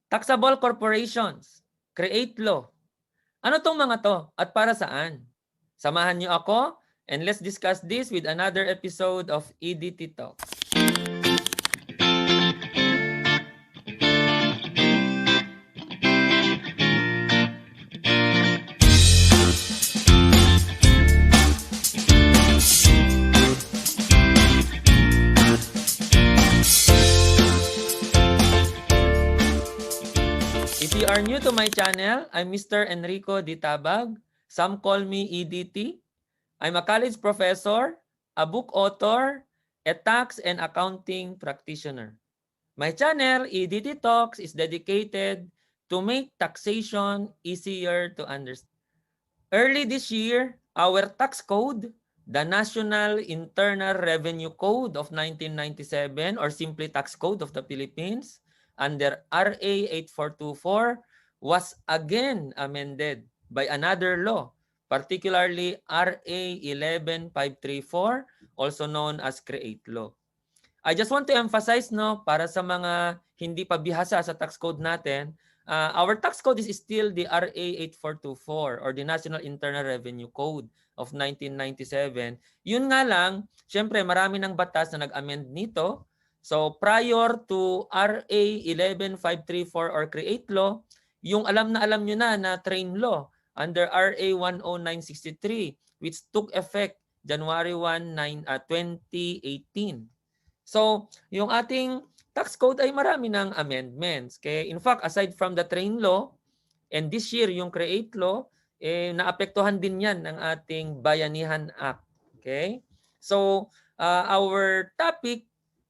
Taxable corporations, create law. Ano tong mga to at para saan? Samahan niyo ako and let's discuss this with another episode of EDT Talks. If you are new to my channel, I'm Mr. Enrico Ditabag. Some call me EDT. I'm a college professor, a book author, a tax and accounting practitioner. My channel, EDT Talks, is dedicated to make taxation easier to understand. Early this year, our tax code, the National Internal Revenue Code of 1997 or simply Tax Code of the Philippines, under RA 8424 was again amended by another law, particularly RA 11534, also known as Create Law. I just want to emphasize, no, para sa mga hindi pa bihasa sa tax code natin, our tax code is still the RA 8424 or the National Internal Revenue Code of 1997. Yun nga lang, syempre marami ng batas na nag-amend nito. So prior to RA 11534 or Create Law, yung alam nyo na train law under RA 10963 which took effect January 1, 2018. So, yung ating tax code ay marami ng amendments. Okay? In fact, aside from the train law, and this year yung create law, naapektuhan din yan ng ating Bayanihan Act. Okay? So, our topic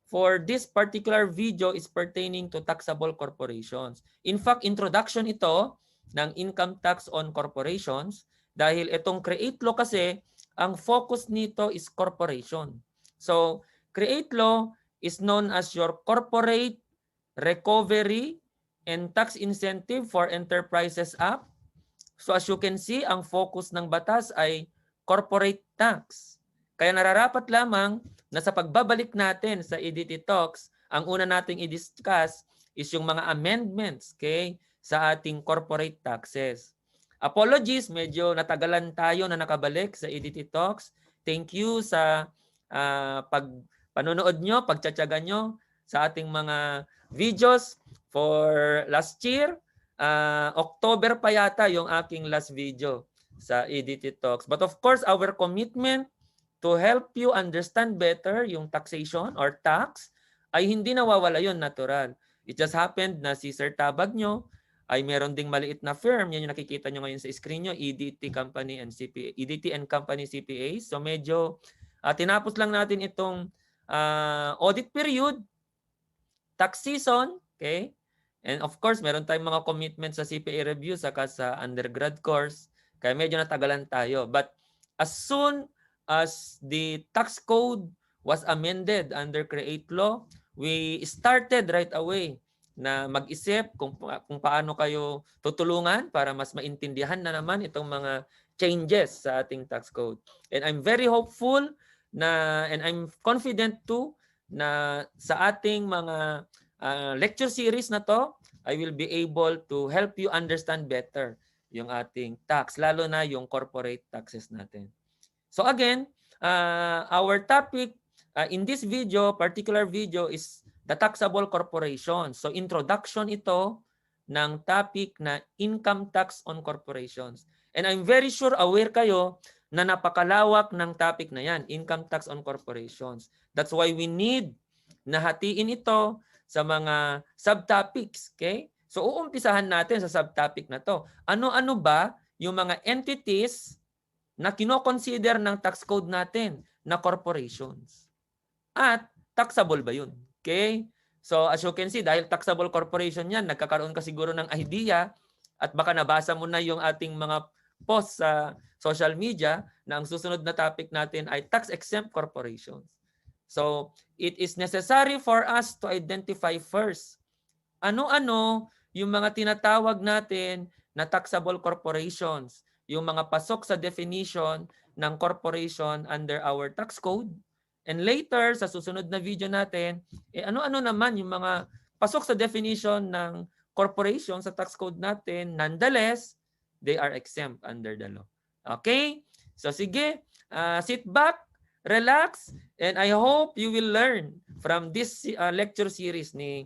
for this particular video is pertaining to taxable corporations. In fact, introduction ito ng income tax on corporations dahil itong create law kasi, ang focus nito is corporation. So, Create Law is known as your Corporate Recovery and Tax Incentive for Enterprises Act. So as you can see, ang focus ng batas ay corporate tax. Kaya nararapat lamang na sa pagbabalik natin sa EDT Talks, ang una nating i-discuss is yung mga amendments, okay, sa ating corporate taxes. Apologies, medyo natagalan tayo na nakabalik sa EDT Talks. Thank you sa panonood nyo, pagtsatsaga nyo sa ating mga videos for last year. October pa yata yung aking last video sa EDT Talks. But of course, our commitment to help you understand better yung taxation or tax ay hindi nawawala yun, natural. It just happened na si Sir Tabag nyo ay meron ding maliit na firm. Yan yung nakikita nyo ngayon sa screen nyo, EDT Company and CPA, EDT and Company CPA. So medyo tinapos lang natin itong audit period, tax season, okay? And of course, meron tayong mga commitments sa CPA review saka sa undergrad course. Kaya medyo natagalan tayo. But as soon as the tax code was amended under Create Law, we started right away na mag-isip kung paano kayo tutulungan para mas maintindihan na naman itong mga changes sa ating tax code. And I'm very hopeful and I'm confident too na sa ating mga lecture series na to, I will be able to help you understand better yung ating tax, lalo na yung corporate taxes natin. So again, our topic in this video, particular video, is the taxable corporation. So introduction ito ng topic na income tax on corporations. And I'm very sure aware kayo na napakalawak ng topic na yan, income tax on corporations. That's why we need na hatiin ito sa mga subtopics. Okay? So uumpisahan natin sa subtopic na to. Ano-ano ba yung mga entities na kino-consider ng tax code natin na corporations? At taxable ba yun? Okay? So as you can see, dahil taxable corporation yan, nagkakaroon ka siguro ng idea at baka nabasa mo na yung ating mga post sa social media na ang susunod na topic natin ay tax-exempt corporations. So, it is necessary for us to identify first ano-ano yung mga tinatawag natin na taxable corporations, yung mga pasok sa definition ng corporation under our tax code. And later, sa susunod na video natin, ano-ano naman yung mga pasok sa definition ng corporation sa tax code natin, nonetheless, they are exempt under the law. Okay? So sige, sit back, relax, and I hope you will learn from this lecture series ni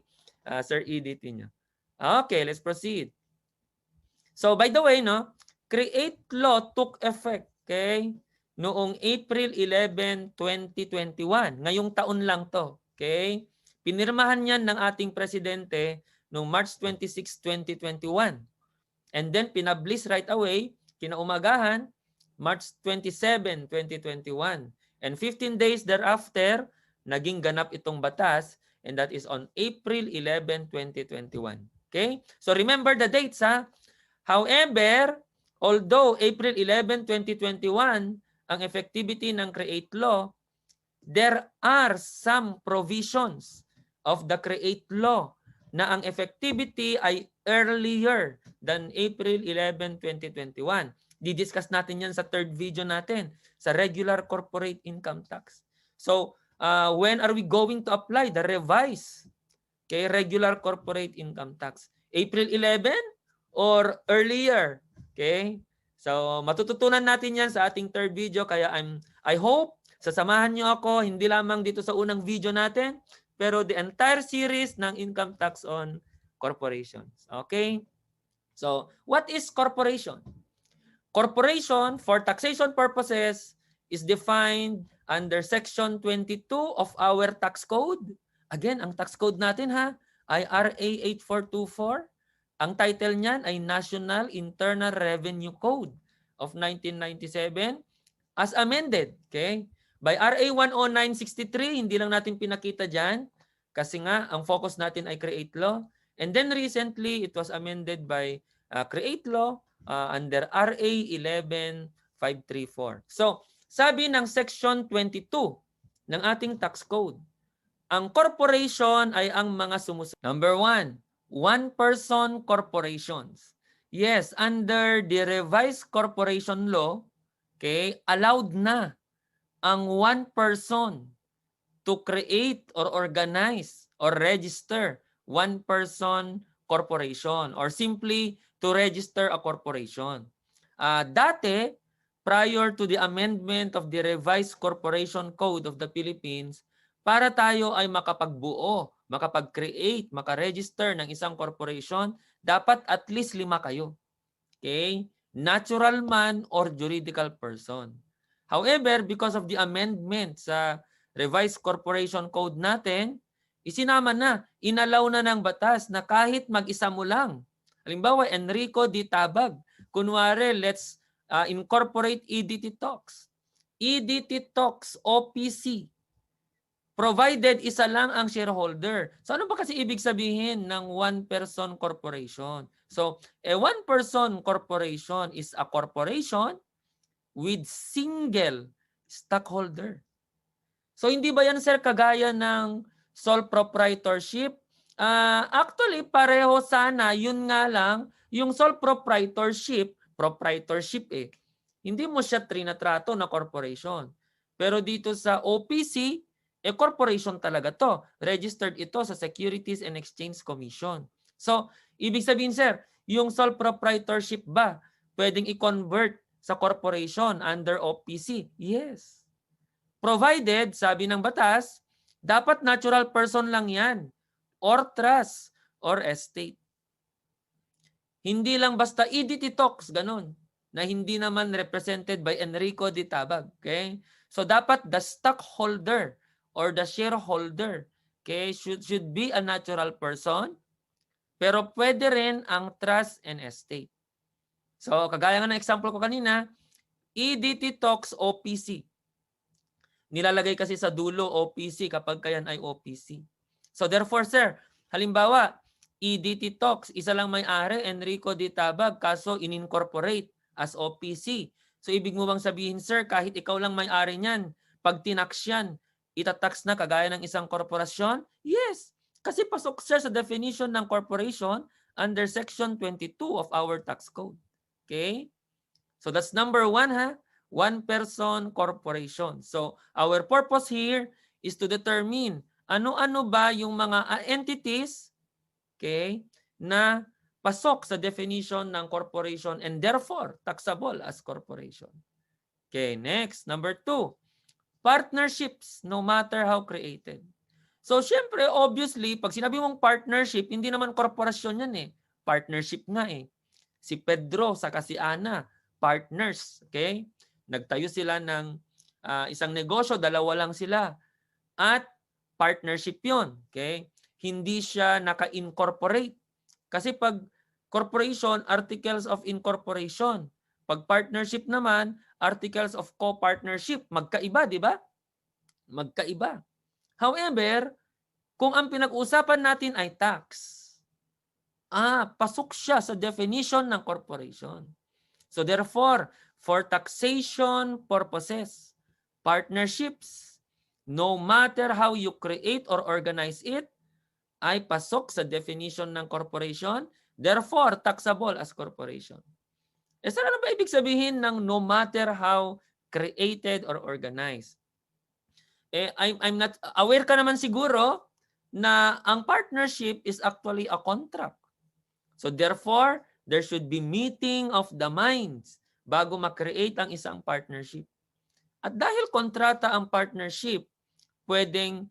Sir Edith niyo. Okay, let's proceed. So by the way, no, Create Law took effect, okay, noong April 11, 2021. Ngayong taon lang to, okay? Pinirmahan yan ng ating presidente noong March 26, 2021. And then pinablish right away, kinaumagahan, March 27, 2021. And 15 days thereafter, naging ganap itong batas, and that is on April 11, 2021. Okay? So remember the dates, ha? However, although April 11, 2021 ang effectivity ng Create Law, there are some provisions of the Create Law na ang effectivity ay earlier than April 11, 2021. Didiscuss natin yan sa third video natin sa regular corporate income tax. So, when are we going to apply the revised regular corporate income tax? April 11 or earlier? Okay? So, matututunan natin yan sa ating third video. Kaya I hope sasamahan nyo ako hindi lamang dito sa unang video natin, pero the entire series ng income tax on corporations. Okay? So, what is corporation? Corporation, for taxation purposes, is defined under Section 22 of our tax code. Again, ang tax code natin ay RA 8424. Ang title niyan ay National Internal Revenue Code of 1997 as amended, okay? By RA 10963, hindi lang natin pinakita diyan kasi nga ang focus natin ay Create Law. And then recently, it was amended by Create Law under RA 11534. So, sabi ng Section 22 ng ating tax code, ang corporation ay ang mga sumusunod. Number 1, one-person corporations. Yes, under the revised corporation law, okay, allowed na ang one person to create or organize or register one-person corporation or simply to register a corporation. Dati, prior to the amendment of the revised corporation code of the Philippines, para tayo ay makapagbuo, makapag-create, makaregister ng isang corporation, dapat at least 5 kayo. Okay? Natural man or juridical person. However, because of the amendment sa revised corporation code natin, isinama na, inalaw na ng batas na kahit mag-isa mo lang. Halimbawa, Enrico D. Tabag. Kunwari, let's incorporate EDT Talks. EDT Talks, OPC. Provided isa lang ang shareholder. So ano ba kasi ibig sabihin ng one-person corporation? So a one-person corporation is a corporation with single stockholder. So hindi ba yan, sir, kagaya ng sole proprietorship? Actually, pareho sana. Yun nga lang, yung sole proprietorship hindi mo siya trinatrato na corporation. Pero dito sa OPC, corporation talaga to. Registered ito sa Securities and Exchange Commission. So, ibig sabihin, sir, yung sole proprietorship ba pwedeng i-convert sa corporation under OPC? Yes. Provided, sabi ng batas, dapat natural person lang yan or trust or estate. Hindi lang basta EDT Talks, ganun, na hindi naman represented by Enrico D. Tabag. Okay? So, dapat the stockholder or the shareholder, okay, should be a natural person, pero pwede rin ang trust and estate. So, kagaya nga ng example ko kanina, EDT Talks OPC. Nilalagay kasi sa dulo OPC kapag kayan ay OPC. So, therefore, sir, halimbawa, EDT Talks, isa lang may-ari, Enrico D. Tabag, kaso in-incorporate as OPC. So, ibig mo bang sabihin, sir, kahit ikaw lang may-ari niyan, pag tinax yan, itatax na kagaya ng isang korporasyon? Yes. Kasi pasok, sir, sa definition ng corporation under Section 22 of our tax code. Okay? So that's number 1, one-person corporation. So our purpose here is to determine ano-ano ba yung mga entities, okay, na pasok sa definition ng corporation and therefore taxable as corporation. Okay, next, number 2. Partnerships, no matter how created. So, syempre, obviously, pag sinabi mong partnership, hindi naman korporasyon yan eh. Partnership nga eh. Si Pedro saka si Ana, partners. Okay? Nagtayo sila ng isang negosyo, dalawa lang sila. At partnership yon. Okay? Hindi siya naka-incorporate. Kasi pag corporation, articles of incorporation. Pag partnership naman, articles of co-partnership. Magkaiba, di ba? Magkaiba. However, kung ang pinag-uusapan natin ay tax, pasok siya sa definition ng corporation. So therefore, for taxation purposes, partnerships, no matter how you create or organize it, ay pasok sa definition ng corporation, therefore taxable as corporation. Saan na ba ibig sabihin ng no matter how created or organized? I'm not aware ka naman siguro na ang partnership is actually a contract. So therefore, there should be meeting of the minds bago ma-create ang isang partnership. At dahil kontrata ang partnership, pwedeng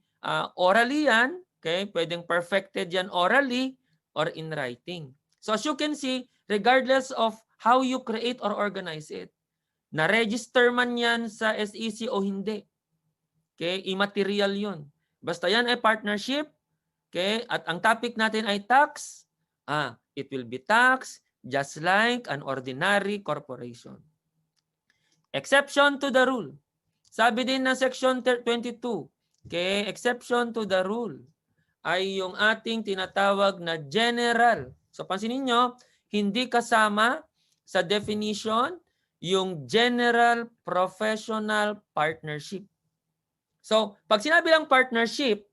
orally yan, okay? Pwedeng perfected yan orally or in writing. So as you can see, regardless of how you create or organize it, na-register man yan sa SEC o hindi, okay? Immaterial yun. Basta yan ay partnership, okay? At ang topic natin ay tax, it will be taxed just like an ordinary corporation. Exception to the rule. Sabi din ng section 22, okay, exception to the rule ay yung ating tinatawag na general. So pansinin nyo, hindi kasama sa definition yung general professional partnership. So pag sinabi lang partnership,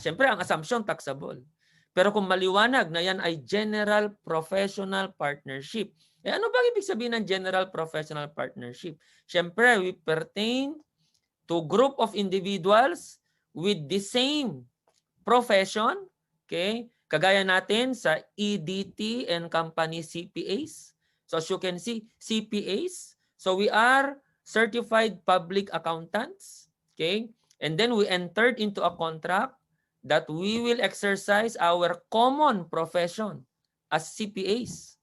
syempre ang assumption taxable. Pero kung maliwanag na yan ay general professional partnership, ano ba ibig sabihin ng general professional partnership? Siyempre, we pertain to group of individuals with the same profession, okay? Kagaya natin sa EDT and company CPAs. So as you can see, CPAs. So we are certified public accountants, okay? And then we entered into a contract that we will exercise our common profession as CPAs.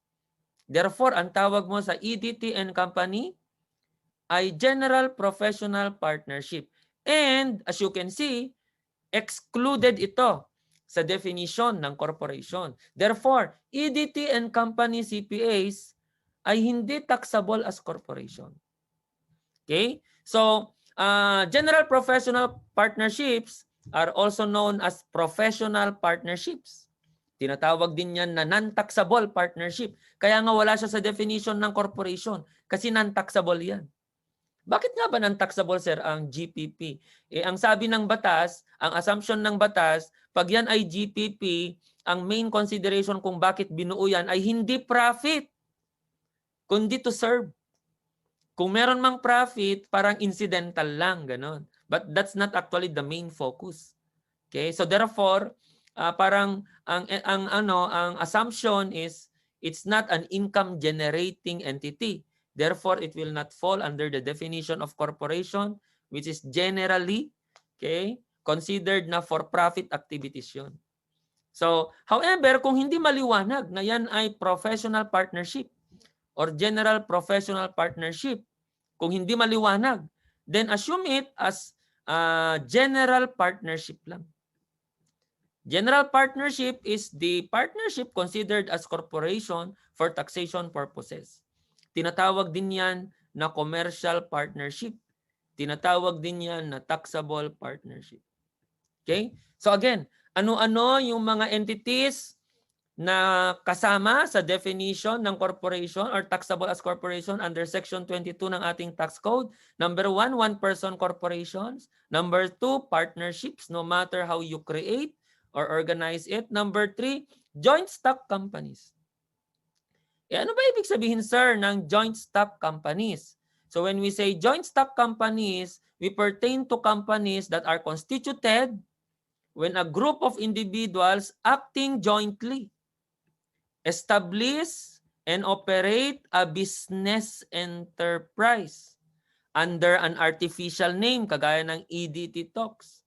Therefore, ang tawag mo sa EDT and company ay General Professional Partnership. And as you can see, excluded ito sa definition ng corporation. Therefore, EDT and company CPAs ay hindi taxable as corporation. Okay? So, General Professional Partnerships are also known as professional partnerships. Tinatawag din yan na non-taxable partnership. Kaya nga wala siya sa definition ng corporation kasi non-taxable yan. Bakit nga ba non-taxable, sir, ang GPP? Ang sabi ng batas, ang assumption ng batas, pag yan ay GPP, ang main consideration kung bakit binuo yan ay hindi profit, kundi to serve. Kung meron mang profit, parang incidental lang, ganon. But that's not actually the main focus. Okay? So therefore, parang ang assumption is it's not an income generating entity. Therefore, it will not fall under the definition of corporation, which is generally, okay, considered na for-profit activities yun. So, however, kung hindi maliwanag na yan ay professional partnership or general professional partnership, kung hindi maliwanag, then assume it as general partnership lang. General partnership is the partnership considered as corporation for taxation purposes. Tinatawag din yan na commercial partnership. Tinatawag din yan na taxable partnership. Okay? So again, ano-ano yung mga entities na kasama sa definition ng corporation or taxable as corporation under Section 22 ng ating tax code? Number 1, one-person corporations. Number 2, partnerships, no matter how you create or organize it. Number 3, joint stock companies. Ano ba ibig sabihin, sir, ng joint stock companies? So when we say joint stock companies, we pertain to companies that are constituted when a group of individuals acting jointly. establish and operate a business enterprise under an artificial name, kagaya ng EDT Talks,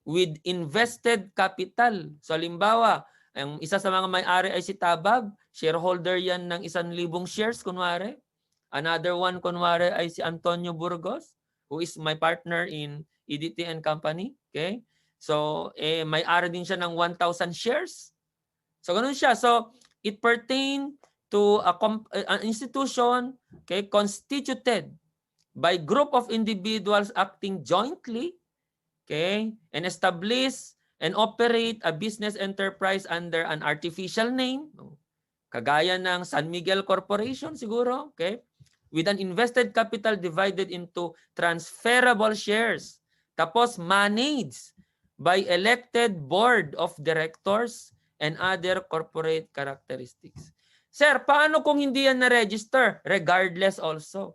with invested capital. So, halimbawa, ang isa sa mga may-ari ay si Tabab, shareholder yan ng 1,000 shares, kunwari. Another one, kunwari, ay si Antonio Burgos, who is my partner in EDT and Company. Okay? So, may-ari din siya ng 1,000 shares. So, ganun siya. So, it pertain to an institution, okay, constituted by group of individuals acting jointly, okay, and establish and operate a business enterprise under an artificial name, kagaya ng San Miguel Corporation siguro, okay, with an invested capital divided into transferable shares, tapos managed by elected board of directors and other corporate characteristics. Sir, paano kung hindi yan na-register? Regardless also.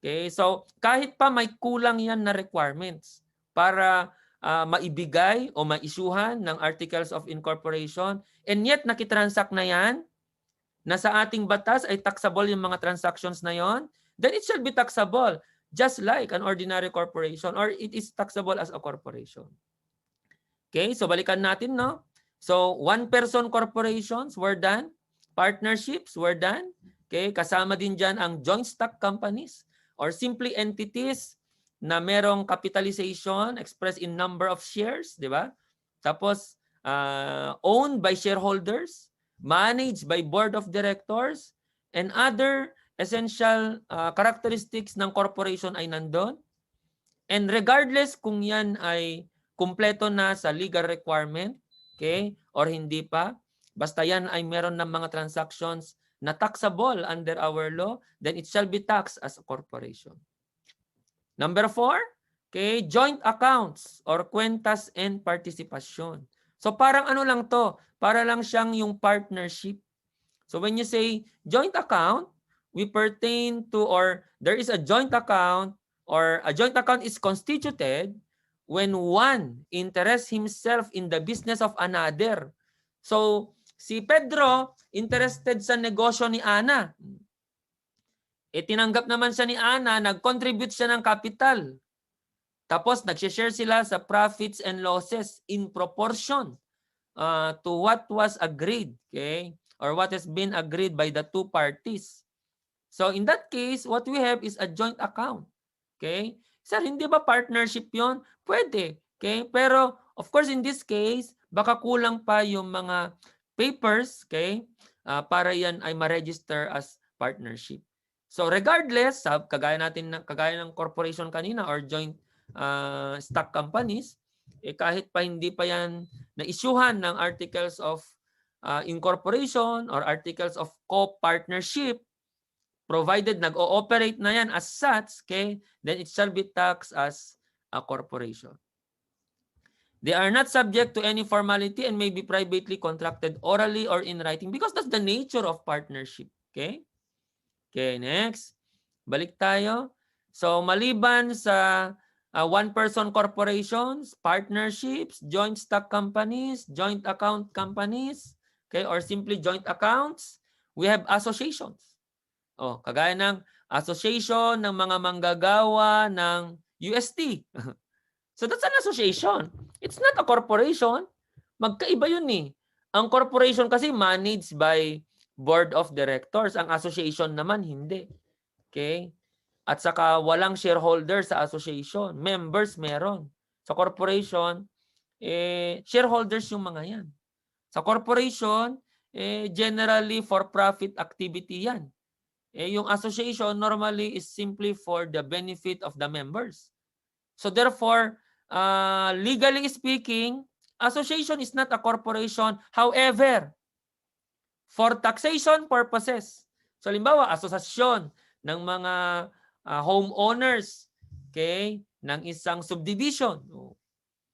Okay, so kahit pa may kulang yan na requirements para maibigay o ma-issuehan ng articles of incorporation, and yet nakitransact na yan, na sa ating batas ay taxable yung mga transactions na yon, then it shall be taxable just like an ordinary corporation, or it is taxable as a corporation. Okay, so balikan natin, no? So, one-person corporations were done, partnerships were done, okay, kasama din dyan ang joint stock companies or simply entities na merong capitalization expressed in number of shares, di ba? Tapos, owned by shareholders, managed by board of directors, and other essential characteristics ng corporation ay nandun. And regardless kung yan ay kumpleto na sa legal requirement, okay, or hindi pa, basta yan ay meron ng mga transactions na taxable under our law, then it shall be taxed as a corporation. Number 4, okay, joint accounts or cuentas and participation. So parang ano lang to, para lang siyang yung partnership. So when you say joint account, we pertain to, or there is a joint account, or a joint account is constituted when one interests himself in the business of another. So si Pedro interested sa negosyo ni Ana. Tinanggap naman siya ni Ana, nag-contribute siya ng capital. Tapos nag-share sila sa profits and losses in proportion to what was agreed, okay? Or what has been agreed by the two parties. So in that case, what we have is a joint account. Okay? Sir, hindi ba partnership yon? Pwede. Okay? Pero of course in this case, baka kulang pa yung mga papers, okay? Para yan ay ma-register as partnership. So regardless, kagaya ng corporation kanina or joint stock companies, kahit pa hindi pa yan na-issuehan ng articles of incorporation or articles of co-partnership, provided nag-ooperate na yan as such, okay, then it shall be taxed as a corporation. They are not subject to any formality and may be privately contracted orally or in writing because that's the nature of partnership. Okay? Okay, next. Balik tayo. So, maliban sa one-person corporations, partnerships, joint stock companies, joint account companies, okay, or simply joint accounts, we have associations. Kagaya ng association ng mga manggagawa ng UST. So that's an association. It's not a corporation. Magkaiba yun eh. Ang corporation kasi managed by board of directors. Ang association naman hindi. Okay? At saka walang shareholder sa association. Members meron. Sa corporation, shareholders yung mga yan. Sa corporation, generally for-profit activity yan. Yung association normally is simply for the benefit of the members. So therefore, legally speaking, association is not a corporation. However, for taxation purposes, so halimbawa, asosasyon ng mga homeowners, okay, ng isang subdivision,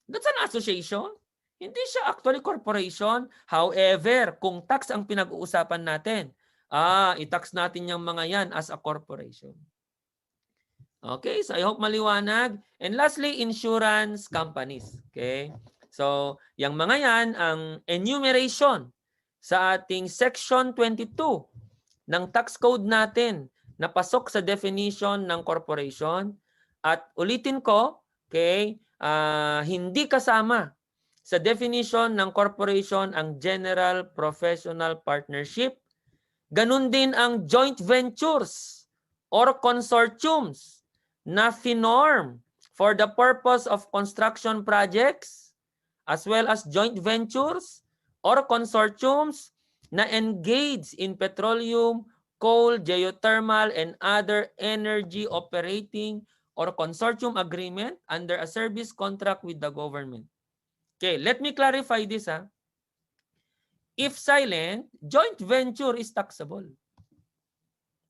that's an association. Hindi siya actually corporation. However, kung tax ang pinag-uusapan natin, i-tax natin yung mga yan as a corporation. Okay, so I hope maliwanag. And lastly, insurance companies. Okay, so yung mga yan, ang enumeration sa ating Section 22 ng tax code natin na pasok sa definition ng corporation. At ulitin ko, okay, hindi kasama sa definition ng corporation ang general professional partnership. Ganun din ang joint ventures or consortiums na finorm for the purpose of construction projects, as well as joint ventures or consortiums na engage in petroleum, coal, geothermal, and other energy operating or consortium agreement under a service contract with the government. Okay, let me clarify this. If silent, joint venture is taxable.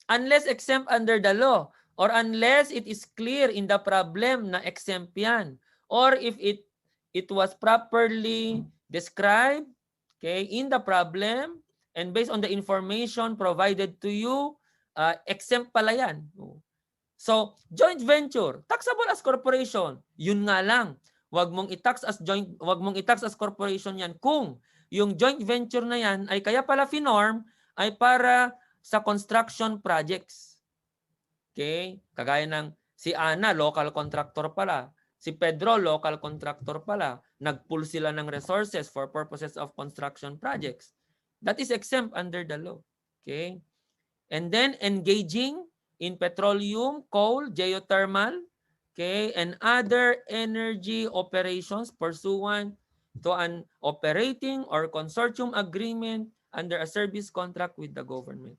Unless exempt under the law or unless it is clear in the problem na exempt yan. Or if it was properly described, okay, in the problem and based on the information provided to you, exempt pala yan. So, joint venture, taxable as corporation. Yun nga lang, wag mong i-tax as corporation yan kung yung joint venture na yan ay kaya pala finorm ay para sa construction projects. Okay? Kagaya ng si Ana, local contractor pala. Si Pedro, local contractor pala. Nag-pool sila ng resources for purposes of construction projects. That is exempt under the law. Okay? And then engaging in petroleum, coal, geothermal, okay, and other energy operations pursuant to an operating or consortium agreement under a service contract with the government.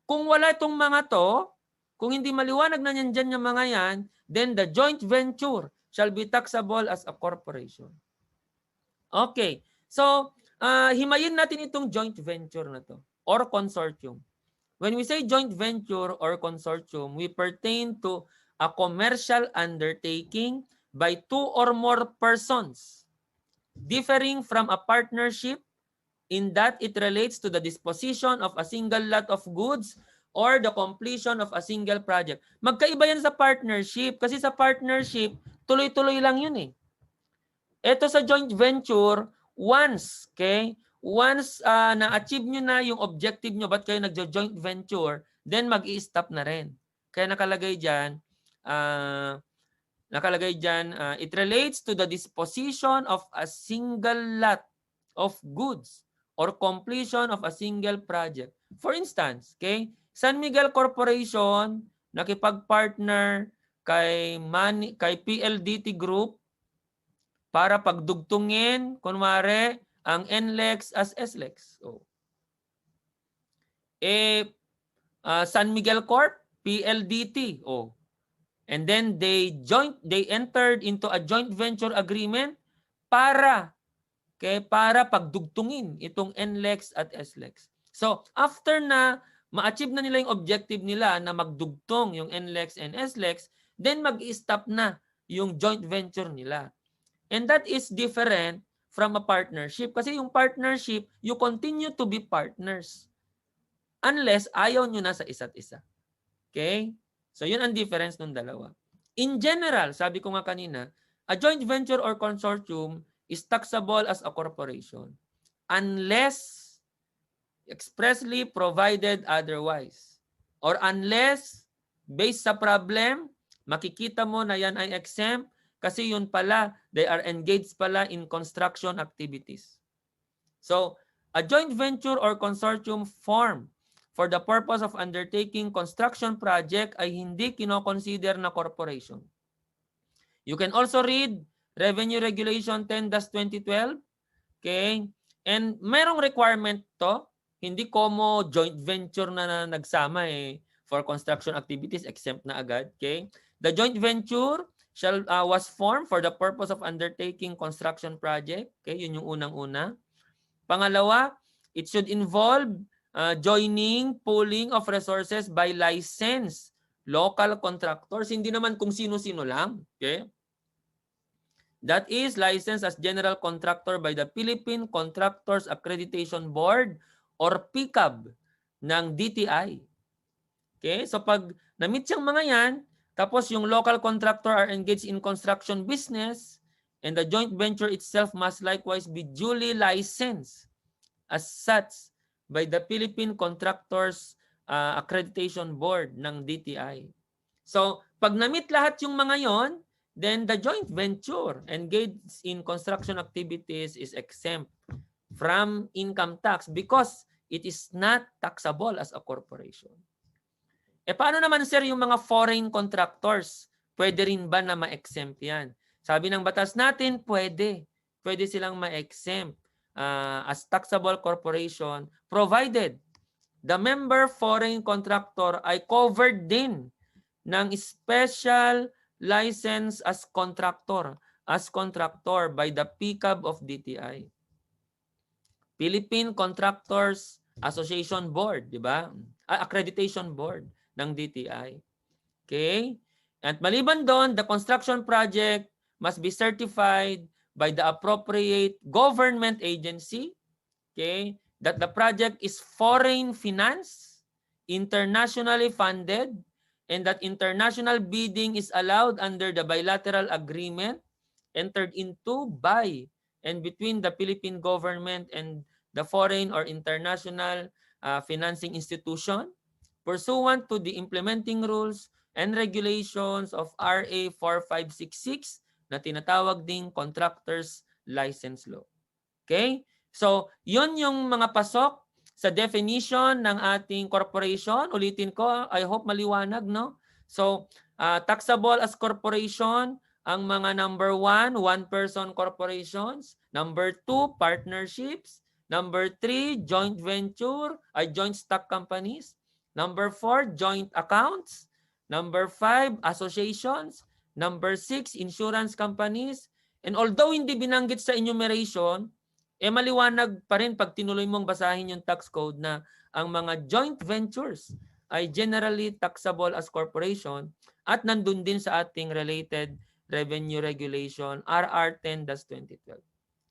Kung wala itong mga to, kung hindi maliwanag na yan dyan yung mga yan, then the joint venture shall be taxable as a corporation. Okay. So, himayin natin itong joint venture na to or consortium. When we say joint venture or consortium, we pertain to a commercial undertaking by two or more persons, differing from a partnership in that it relates to the disposition of a single lot of goods or the completion of a single project. Magkaiba yan sa partnership kasi sa partnership, tuloy-tuloy lang yun eh. Ito sa joint venture, once, okay, once na-achieve nyo na yung objective nyo, ba't kayo nagjo-joint venture, then mag-i-stop na rin. Kaya nakalagay dyan, it relates to the disposition of a single lot of goods or completion of a single project. For instance, okay, San Miguel Corporation nakipag-partner kay PLDT Group para pagdugtungin, kunwari, ang NLEX as SLEX. San Miguel Corp, PLDT. And then they entered into a joint venture agreement para pagdugtungin itong NLEX at SLEX. So, after na ma-achieve na nila yung objective nila na magdugtong yung NLEX and SLEX, then mag-i-stop na yung joint venture nila. And that is different from a partnership. Kasi yung partnership, you continue to be partners unless ayaw nyo na sa isa't isa. Okay? So yun ang difference ng dalawa. In general, sabi ko nga kanina, a joint venture or consortium is taxable as a corporation unless expressly provided otherwise. Or unless, based sa problem, makikita mo na yan ay exempt kasi yun pala, they are engaged pala in construction activities. So, a joint venture or consortium form for the purpose of undertaking construction project ay hindi kinoconsider na corporation. You can also read Revenue Regulation 10-2012. Okay? And mayroong requirement to, hindi como joint venture na nagsama for construction activities, exempt na agad. Okay? The joint venture was formed for the purpose of undertaking construction project. Okay, yun yung unang-una. Pangalawa, it should involve joining, pooling of resources by licensed local contractors. Hindi naman kung sino-sino lang. Okay? That is licensed as general contractor by the Philippine Contractors Accreditation Board or PCAB ng DTI. Okay? So pag na-meet yung mga yan, tapos yung local contractor are engaged in construction business and the joint venture itself must likewise be duly licensed as such by the Philippine Contractors Accreditation Board ng DTI. So, pag na-meet lahat yung mga yon, then the joint venture engaged in construction activities is exempt from income tax because it is not taxable as a corporation. Paano naman sir yung mga foreign contractors? Pwede rin ba na ma-exempt yan? Sabi ng batas natin, pwede. Pwede silang ma-exempt as taxable corporation provided the member foreign contractor ay covered din ng special license as contractor by the PCAB of DTI. Philippine Contractors Association Board, di ba? Accreditation Board ng DTI. Okay? At maliban doon, the construction project must be certified by the appropriate government agency, okay, that the project is foreign finance, internationally funded, and that international bidding is allowed under the bilateral agreement entered into by and between the Philippine government and the foreign or international financing institution pursuant to the implementing rules and regulations of RA 4566 na tinatawag ding Contractors License Law. Okay? So, yun yung mga pasok sa definition ng ating corporation. Ulitin ko, I hope maliwanag, no? So, taxable as corporation, ang mga number 1, one-person corporations. Number 2, partnerships. Number 3, joint venture, joint stock companies. Number 4, joint accounts. Number 5, associations. Number 6, insurance companies. And although hindi binanggit sa enumeration, maliwanag pa rin pag tinuloy mong basahin yung tax code na ang mga joint ventures ay generally taxable as corporation at nandun din sa ating related revenue regulation RR 10-2012.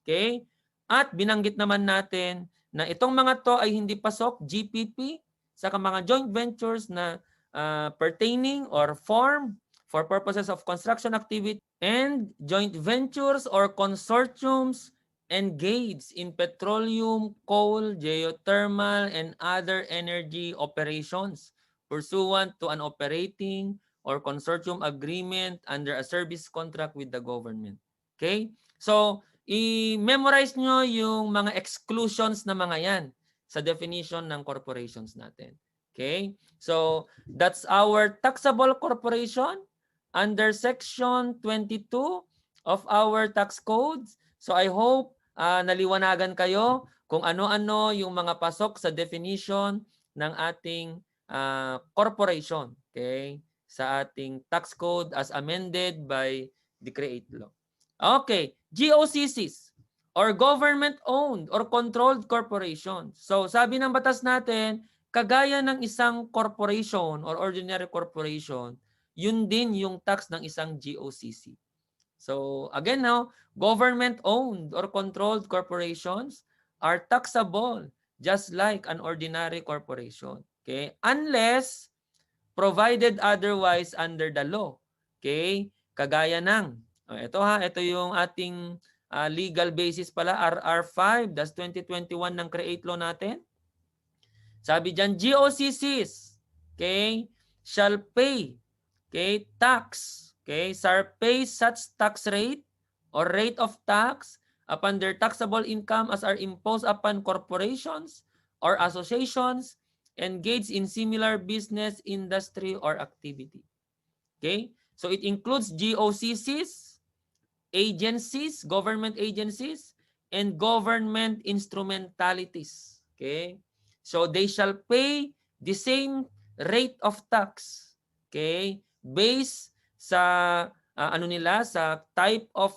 Okay? At binanggit naman natin na itong mga to ay hindi pasok GPP sa mga joint ventures na pertaining or formed for purposes of construction activity and joint ventures or consortiums engaged in petroleum, coal, geothermal, and other energy operations pursuant to an operating or consortium agreement under a service contract with the government. Okay? So, i-memorize nyo yung mga exclusions na mga yan sa definition ng corporations natin. Okay? So, that's our taxable corporation under Section 22 of our tax codes. So, I hope naliwanagan kayo kung ano-ano yung mga pasok sa definition ng ating corporation. Okay? Sa ating tax code as amended by the CREATE law. Okay, GOCCs or government-owned or controlled corporations. So sabi ng batas natin, kagaya ng isang corporation or ordinary corporation, yun din yung tax ng isang GOCC. So again now, government-owned or controlled corporations are taxable just like an ordinary corporation. Okay? Unless provided otherwise under the law. Okay? Kagaya ng, ito yung ating legal basis pala, RR 5-2021 ng CREATE law natin. Sabi dyan, GOCCs, okay, shall pay, okay, tax, okay, shall pay such tax rate or rate of tax upon their taxable income as are imposed upon corporations or associations engaged in similar business, industry, or activity. Okay? So it includes GOCCs, agencies, government agencies, and government instrumentalities. Okay? So they shall pay the same rate of tax. Okay? Based sa sa type of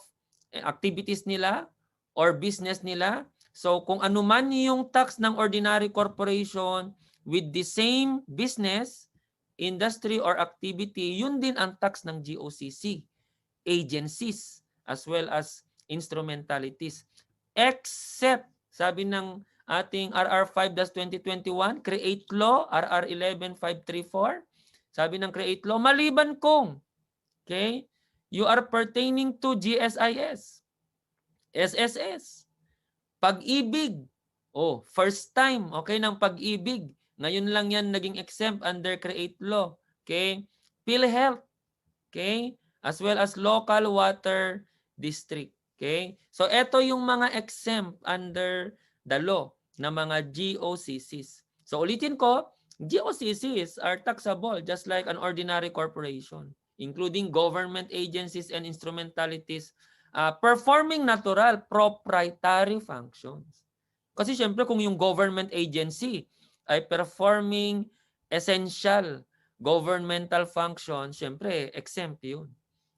activities nila or business nila. So kung ano man yung tax ng ordinary corporation with the same business, industry, or activity, yun din ang tax ng GOCC, agencies, as well as instrumentalities. Except, sabi ng ating RR 5-2021, CREATE Law, RR 11-534, sabi ng CREATE Law, maliban kung, okay, you are pertaining to GSIS, SSS, Pag-ibig, Oh, first time, okay, ng Pag-ibig. Ngayon lang yan naging exempt under Create Law. Okay? PhilHealth. Okay? As well as local water district. Okay? So, ito yung mga exempt under the law na mga GOCCs. So, ulitin ko, GOCCs are taxable just like an ordinary corporation, including government agencies and instrumentalities performing natural proprietary functions. Kasi syempre kung yung government agency ay performing essential governmental function, syempre exempt yun.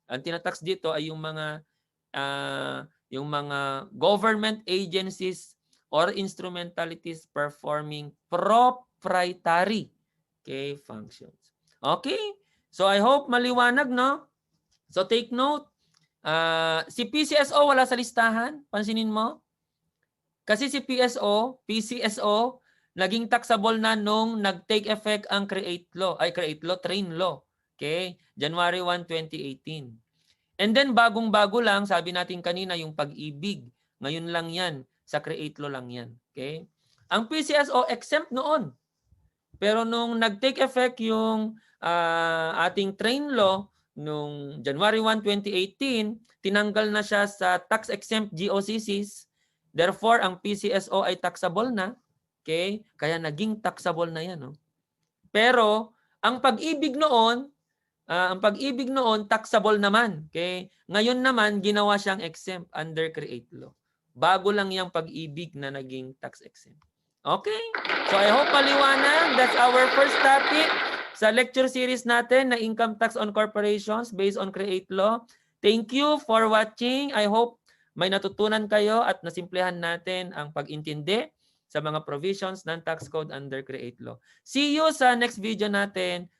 Ang tinatax dito ay yung mga government agencies or instrumentalities performing proprietary functions. Okay? So I hope maliwanag, no? So take note, si PCSO wala sa listahan, pansinin mo. Kasi si PCSO, naging taxable na nung nag-take effect ang Train Law. Okay? January 1, 2018. And then bagong-bago lang, sabi natin kanina, yung Pag-ibig. Ngayon lang yan. Sa Create Law lang yan. Okay? Ang PCSO exempt noon. Pero nung nag-take effect yung ating Train Law, nung January 1, 2018, tinanggal na siya sa tax-exempt GOCCs. Therefore, ang PCSO ay taxable na. Okay? Kaya naging taxable na yan. No? Pero, ang Pag-ibig noon, taxable naman. Okay? Ngayon naman, ginawa siyang exempt under Create Law. Bago lang yung Pag-ibig na naging tax-exempt. Okay? So, I hope maliwanag. That's our first topic sa lecture series natin na Income Tax on Corporations based on Create Law. Thank you for watching. I hope may natutunan kayo at nasimplihan natin ang pag-intindi sa mga provisions ng tax code under Create Law. See you sa next video natin.